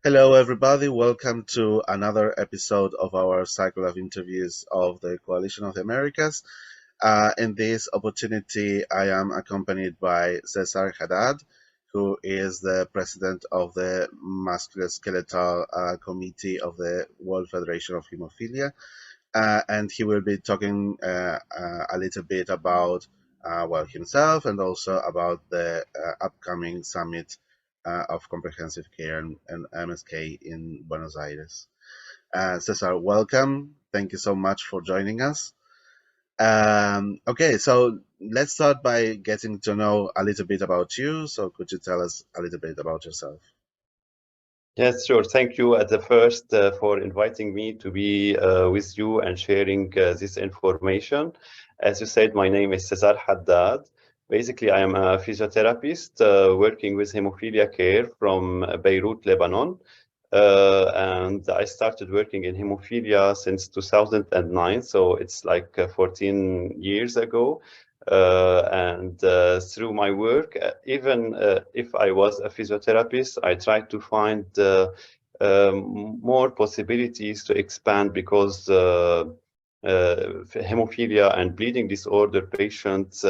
Hello, everybody. Welcome to another episode of our cycle of interviews of the Coalition of the Americas. In this opportunity, I am accompanied by Cesar Haddad, who is the president of the Musculoskeletal Committee of the World Federation of Hemophilia. And he will be talking a little bit about himself and also about the upcoming summit of comprehensive care and MSK in Buenos Aires. Cesar, welcome. Thank you so much for joining us. Okay, so let's start by getting to know a little bit about you. So could you tell us a little bit about yourself? Yes, sure. Thank you at the first for inviting me to be with you and sharing this information. As you said, my name is Cesar Haddad. Basically, I am a physiotherapist working with hemophilia care from Beirut, Lebanon. And I started working in hemophilia since 2009, so it's like 14 years ago. And through my work, even if I was a physiotherapist, I tried to find more possibilities to expand because hemophilia and bleeding disorder patients,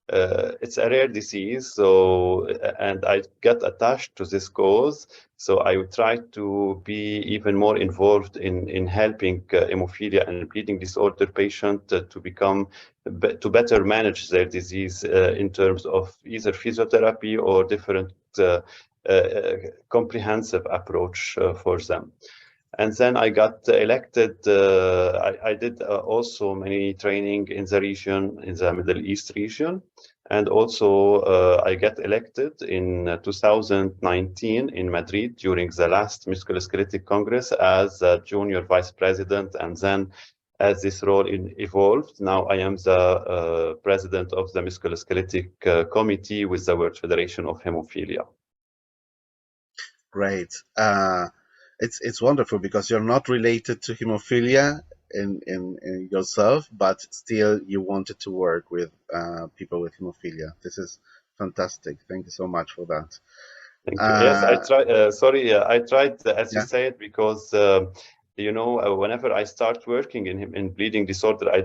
it's a rare disease. So, and I got attached to this cause. So I tried to be even more involved in helping hemophilia and bleeding disorder patients to become to better manage their disease in terms of either physiotherapy or different comprehensive approach for them. And then I got elected. I did also many training in the region, in the Middle East region. And also I got elected in 2019 in Madrid during the last Musculoskeletal Congress as a junior vice president. And then as this role evolved, now I am the president of the Musculoskeletal Committee with the World Federation of Hemophilia. Great. It's wonderful because you're not related to hemophilia in yourself, but still you wanted to work with people with hemophilia. This is fantastic. Thank you so much for that. Thank you. Yes, I tried. Sorry, I tried, as you Yeah. said, because whenever I start working in bleeding disorder, I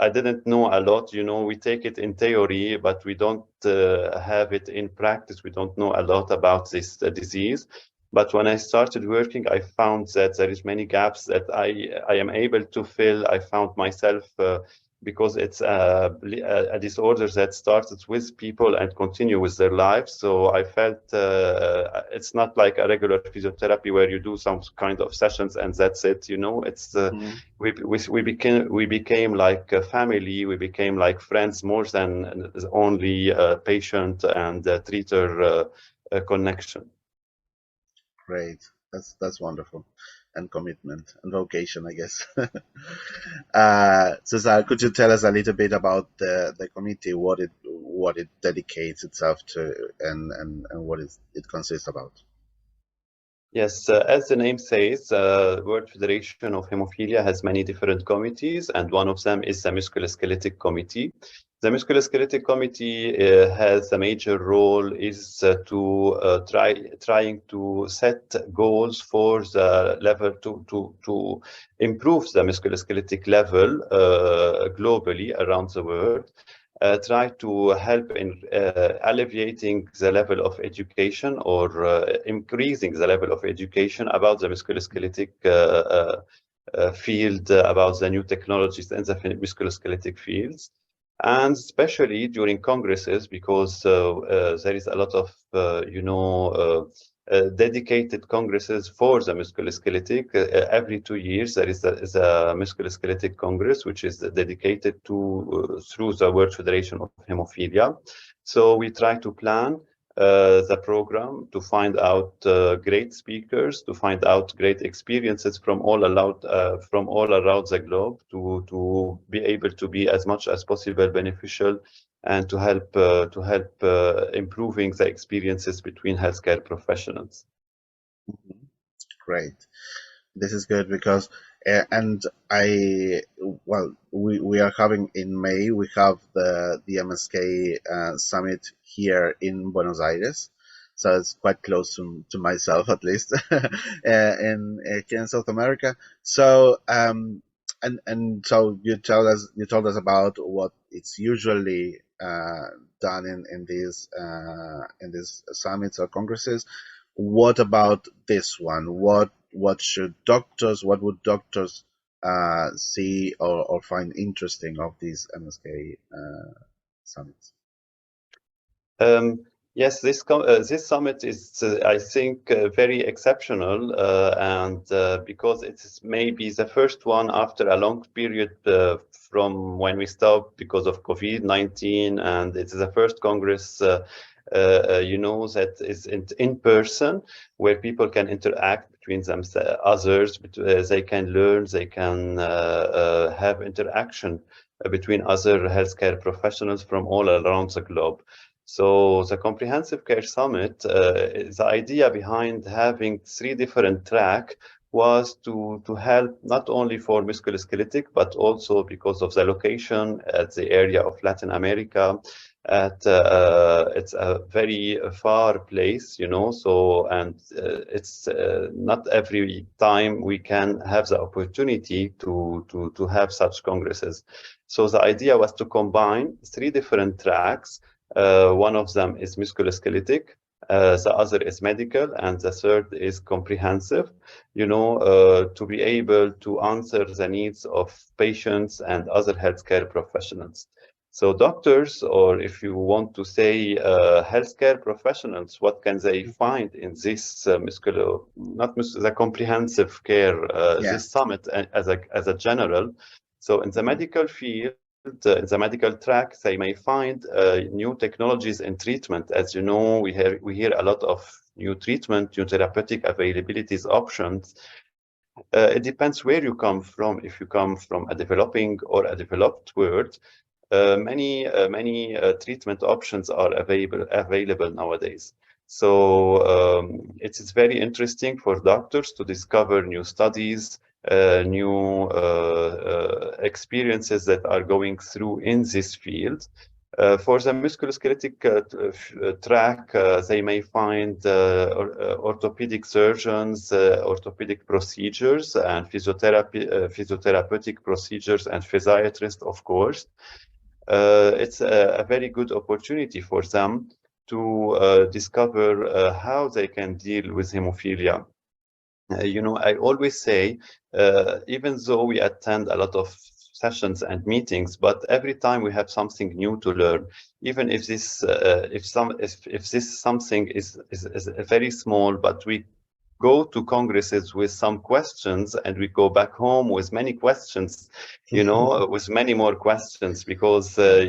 didn't know a lot. We take it in theory, but we don't have it in practice. We don't know a lot about this disease. But when I started working, I found that there is many gaps that I am able to fill. I found myself because it's a disorder that started with people and continue with their lives. So I felt it's not like a regular physiotherapy where you do some kind of sessions and that's it. It's we became like a family. We became like friends more than only patient and treater connection. Great. That's wonderful. And commitment and vocation, I guess. Cesar, could you tell us a little bit about the committee, what it dedicates itself to, and what it consists about? Yes, as the name says, World Federation of Hemophilia has many different committees, and one of them is the Musculoskeletal Committee. The Musculoskeletal Committee has a major role is to trying to set goals for the level to improve the musculoskeletal level globally around the world. Try to help in alleviating the level of education or increasing the level of education about the musculoskeletal field, about the new technologies in the musculoskeletal fields. And especially during congresses, because there is a lot of, dedicated congresses for the musculoskeletal. Every 2 years, there is a musculoskeletal congress, which is dedicated to through the World Federation of Hemophilia. So we try to plan the program to find out great speakers, to find out great experiences from all around the globe, to be able to be as much as possible beneficial and to help improving the experiences between healthcare professionals. Great. This is good because, and we are having in May, we have the MSK summit here in Buenos Aires. so it's quite close to myself at least in here in South America. So and so you told us about what it's usually done in these summits or congresses. What about this one? What would doctors see or find interesting of these MSK summits? Um, yes, this summit is, I think, very exceptional, and because it is maybe the first one after a long period from when we stopped because of COVID-19, and it's the first Congress, that is in person, where people can interact between others, they can learn, they can have interaction between other healthcare professionals from all around the globe. So the Comprehensive Care Summit, the idea behind having three different tracks was to help not only for musculoskeletal, but also because of the location at the area of Latin America. It's a very far place, so, and it's not every time we can have the opportunity to have such congresses. So the idea was to combine three different tracks. One of them is musculoskeletal, the other is medical, and the third is comprehensive, to be able to answer the needs of patients and other healthcare professionals. So doctors, or if you want to say healthcare professionals, what can they find in this the comprehensive care, Yeah. this summit as a general? So in the Mhm. medical field, in the medical track, they may find new technologies in treatment. As you know, we hear a lot of new treatment, new therapeutic availabilities options. It depends where you come from. If you come from a developing or a developed world, many treatment options are available nowadays. So it is very interesting for doctors to discover new studies, new experiences that are going through in this field. For the musculoskeletal track, they may find orthopedic surgeons, orthopedic procedures, and physiotherapeutic procedures, and physiatrists, of course. It's a very good opportunity for them to discover how they can deal with hemophilia. I always say, even though we attend a lot of sessions and meetings, but every time we have something new to learn, even if if this something is very small, but we go to congresses with some questions and we go back home with many questions, with many more questions, because Yeah.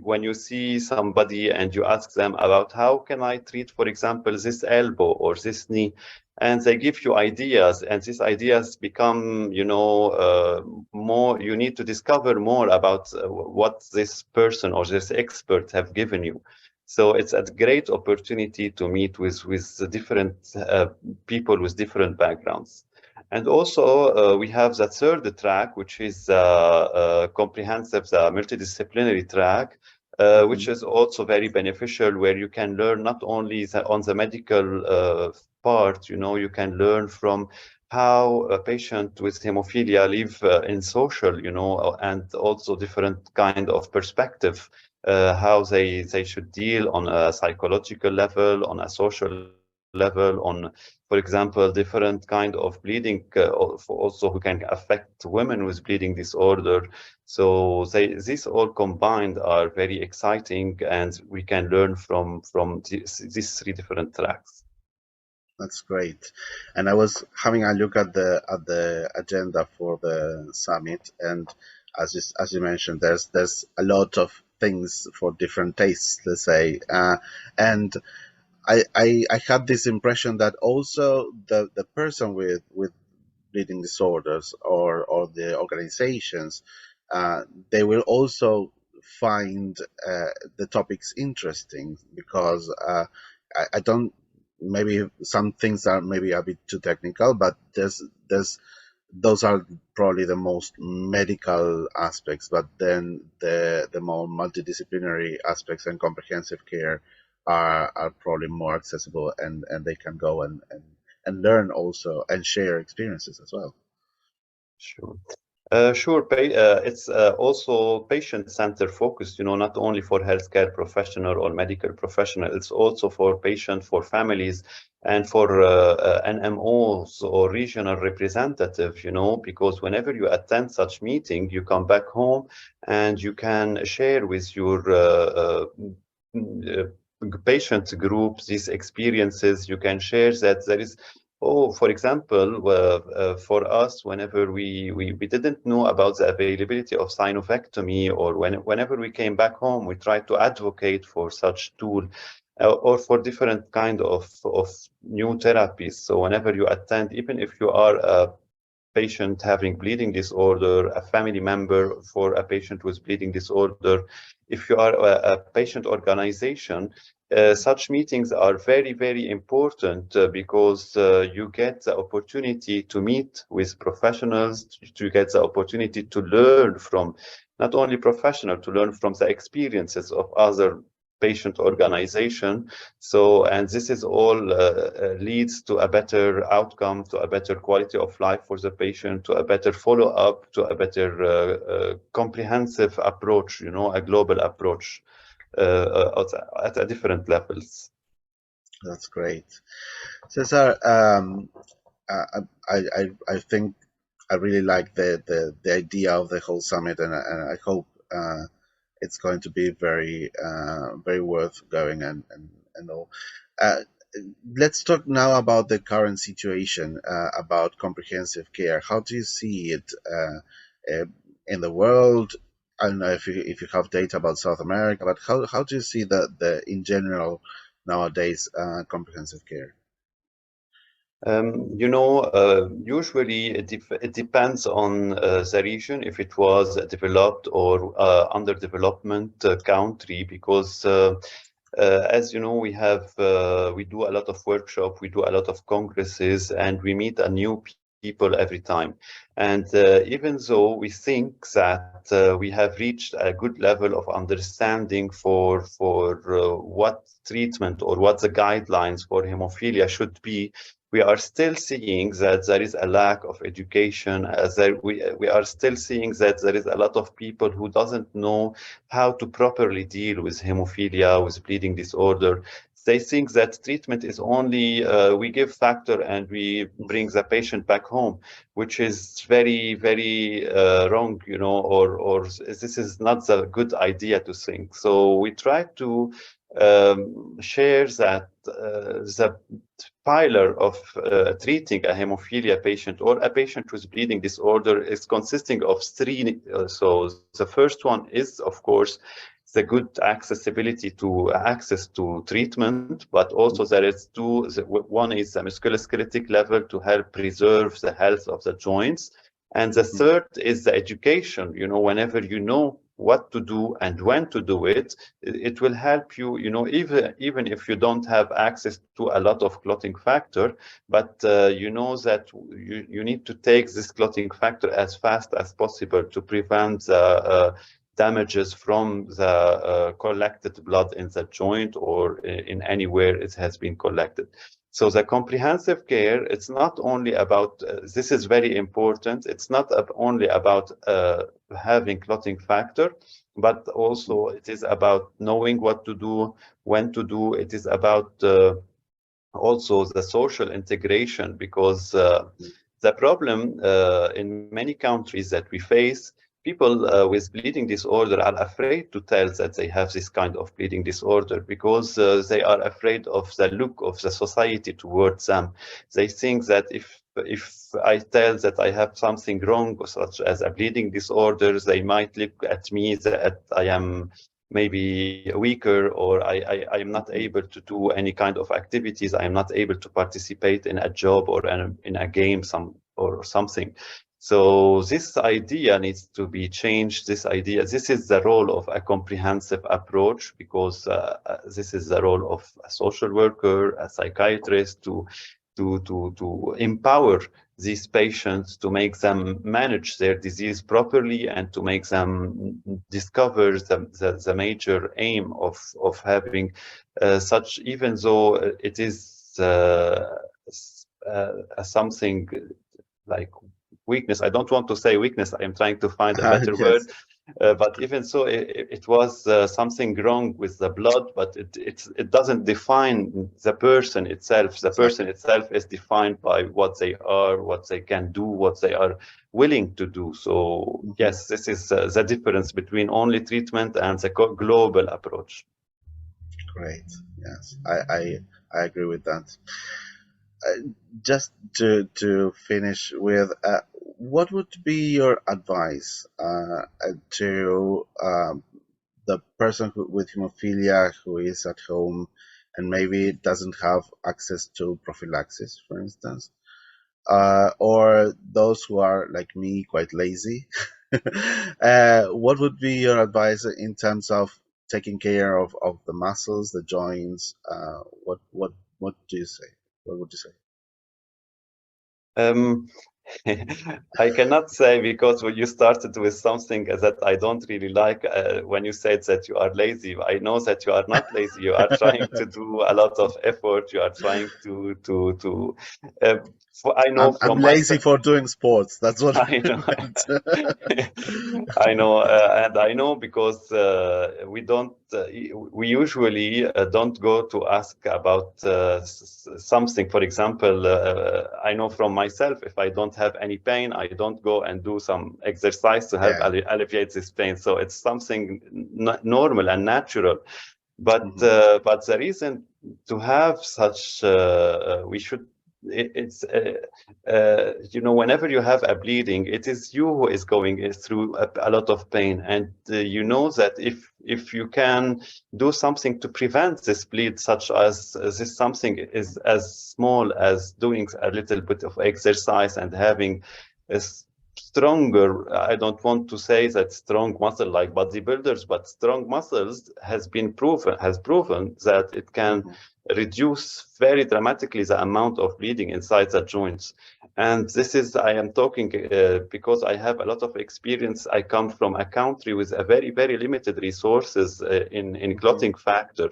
when you see somebody and you ask them about how can I treat, for example, this elbow or this knee, and they give you ideas, and these ideas become, more, you need to discover more about what this person or this expert have given you. So it's a great opportunity to meet with the different people with different backgrounds. And also, we have the third track, which is comprehensive, the multidisciplinary track, which Mhm. is also very beneficial, where you can learn not only on the medical part, you can learn from how a patient with hemophilia live in social, and also different kind of perspective, how they should deal on a psychological level, on a social level, on, for example, different kind of bleeding, also who can affect women with bleeding disorder. So these all combined are very exciting, and we can learn from these three different tracks. That's great. And I was having a look at the agenda for the summit, and as you mentioned, there's a lot of things for different tastes, let's say. And I had this impression that also the person with bleeding disorders or the organizations, uh, they will also find the topics interesting because I don't, maybe some things are maybe a bit too technical, but there's those are probably the most medical aspects, but then the more multidisciplinary aspects and comprehensive care are probably more accessible, and they can go and learn also and share experiences as well. Sure. Sure. It's also patient-centered focused, not only for healthcare professional or medical professional. It's also for patient, for families, and for NMOs or regional representatives, because whenever you attend such meeting, you come back home and you can share with your patient groups these experiences. You can share that there is. Oh, for example, for us, whenever we didn't know about the availability of sinupectomy, or whenever we came back home, we tried to advocate for such tool, or for different kind of new therapies. So whenever you attend, even if you are a patient having bleeding disorder, a family member for a patient with bleeding disorder, if you are a patient organization, such meetings are very, very important because you get the opportunity to meet with professionals, to get the opportunity to learn from not only professional, to learn from the experiences of other patient organization. So, and this is all leads to a better outcome, to a better quality of life for the patient, to a better follow-up, to a better comprehensive approach, a global approach at different levels. That's great, Cesar. I think I really like the idea of the whole summit, and I hope it's going to be very worth going and all. Uh, let's talk now about the current situation about comprehensive care. How do you see it uh, in the world? I don't know if you have data about South America, but how do you see the in general nowadays comprehensive care? Usually it depends on the region, if it was a developed or underdevelopment country, because as you know, we do a lot of workshop, we do a lot of congresses, and we meet a new people every time. And even though we think that we have reached a good level of understanding for what treatment or what the guidelines for hemophilia should be, we are still seeing that there is a lack of education. We are still seeing that there is a lot of people who doesn't know how to properly deal with hemophilia, with bleeding disorder. They think that treatment is only we give factor and we bring the patient back home, which is very, very wrong, or this is not a good idea to think. So we try to share that the pillar of treating a hemophilia patient or a patient with bleeding disorder is consisting of three. So the first one is, of course, the good accessibility to access to treatment, but also there is two. One is the musculoskeletal level to help preserve the health of the joints, and the third is the education. Whenever you know what to do and when to do it, it will help you, even if you don't have access to a lot of clotting factor, but you know that you need to take this clotting factor as fast as possible to prevent the damages from the collected blood in the joint or in anywhere it has been collected. So the comprehensive care, it's not only about, this is very important, it's not only about having clotting factor, but also it is about knowing what to do, when to do. It is about also the social integration, because the problem in many countries that we face, people with bleeding disorder are afraid to tell that they have this kind of bleeding disorder, because they are afraid of the look of the society towards them. They think that if I tell that I have something wrong, such as a bleeding disorder, they might look at me that I am maybe weaker, or I am not able to do any kind of activities. I am not able to participate in a job or in a game or something. So this idea needs to be changed. This is the role of a comprehensive approach, because this is the role of a social worker, a psychiatrist, to to empower these patients, to make them manage their disease properly, and to make them discover the major aim of having such, even though it is something like weakness. I don't want to say weakness. I am trying to find a better word. Yes. But even so, it was something wrong with the blood, but it doesn't define the person itself. The person Exactly. itself is defined by what they are, what they can do, what they are willing to do. So Mhm. yes, this is the difference between only treatment and the global approach. Great. Yes, I agree with that. Just to finish with, what would be your advice to the person with hemophilia who is at home and maybe doesn't have access to prophylaxis, for instance, or those who are like me, quite lazy? What would be your advice in terms of taking care of the muscles, the joints? What do you say? What would you say? Um, I cannot say, because when you started with something that I don't really like, when you said that you are lazy, I know that you are not lazy. You are trying to do a lot of effort. You are trying to. Uh, I know I'm from lazy myself. for doing sports. That's what I I know, meant. I know, and I know because we usually don't go to ask about something. For example, I know from myself, if I don't have any pain, I don't go and do some exercise to help Yeah. alleviate this pain. So it's something normal and natural. Hmm. But the reason to have such, we should, it's whenever you have a bleeding, it is you who is going through a lot of pain, and you know that if you can do something to prevent this bleed, such as this something is as small as doing a little bit of exercise and having a stronger, I don't want to say that strong muscle like bodybuilders, but strong muscles has proven that it can Hmm. reduce very dramatically the amount of bleeding inside the joints. And this is, I am talking because I have a lot of experience. I come from a country with a very, very limited resources in Hmm. clotting factor.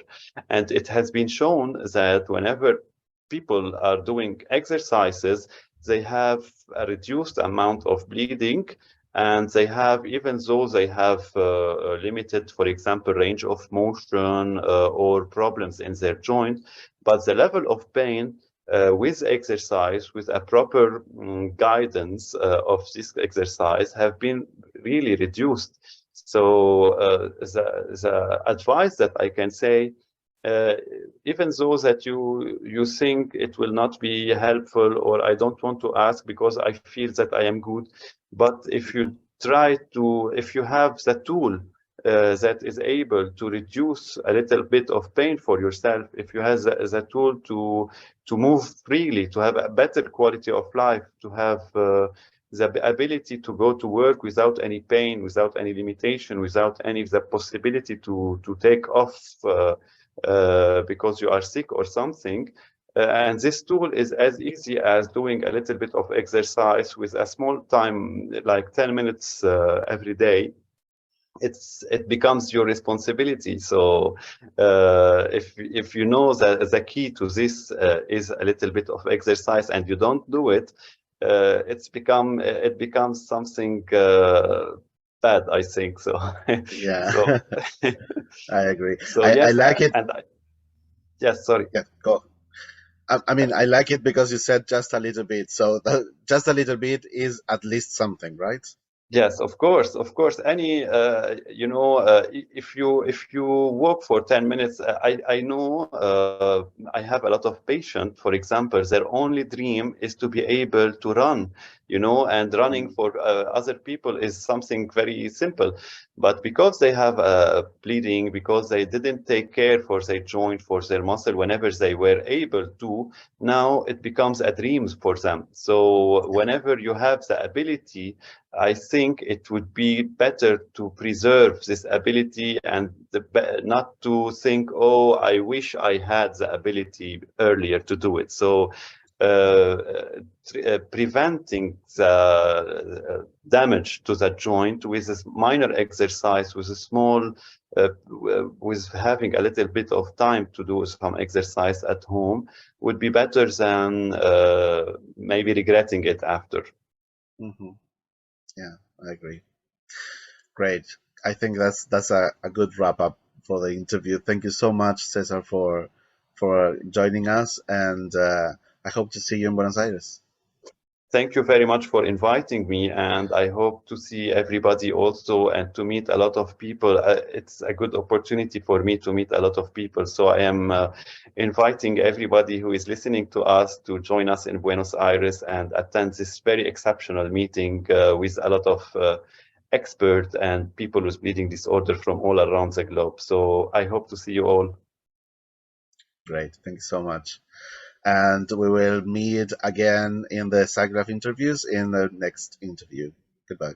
And it has been shown that whenever people are doing exercises, they have a reduced amount of bleeding, and they have, even though they have limited, for example, range of motion or problems in their joint, but the level of pain with exercise, with a proper guidance of this exercise, have been really reduced. So the advice that I can say, uh, even though that you think it will not be helpful, or I don't want to ask because I feel that I am good, but if you if you have the tool that is able to reduce a little bit of pain for yourself, if you have the tool to move freely, to have a better quality of life, to have the ability to go to work without any pain, without any limitation, without any the possibility to take off because you are sick or something. And this tool is as easy as doing a little bit of exercise with a small time, like 10 minutes every day. It becomes your responsibility. So if you know that the key to this is a little bit of exercise, and you don't do it, it becomes something bad, I think. So Yeah, so I agree. so I yes, like it. yes, sorry. Yeah, go. I mean, I like it because you said just a little bit. So just a little bit is at least something, right? Yes, of course, of course. Any, if you walk for 10 minutes, I know I have a lot of patients. For example, their only dream is to be able to run, and running Mhm. for other people is something very simple. But because they have bleeding, because they didn't take care for their joint, for their muscle, whenever they were able to, now it becomes a dream for them. So Yeah. whenever you have the ability, I think it would be better to preserve this ability, and not to think, oh, I wish I had the ability earlier to do it. So preventing the damage to the joint with a minor exercise, with a small, with having a little bit of time to do some exercise at home, would be better than maybe regretting it after. Mm-hmm. Yeah, I agree. Great. I think that's a good wrap up for the interview. Thank you so much, Cesar, for joining us, and I hope to see you in Buenos Aires. Thank you very much for inviting me, and I hope to see everybody also and to meet a lot of people. It's a good opportunity for me to meet a lot of people. So I am inviting everybody who is listening to us to join us in Buenos Aires and attend this very exceptional meeting with a lot of experts and people with bleeding disorder from all around the globe. So I hope to see you all. Great. Thank you so much. And we will meet again in the Cyclograph interviews in the next interview. Goodbye.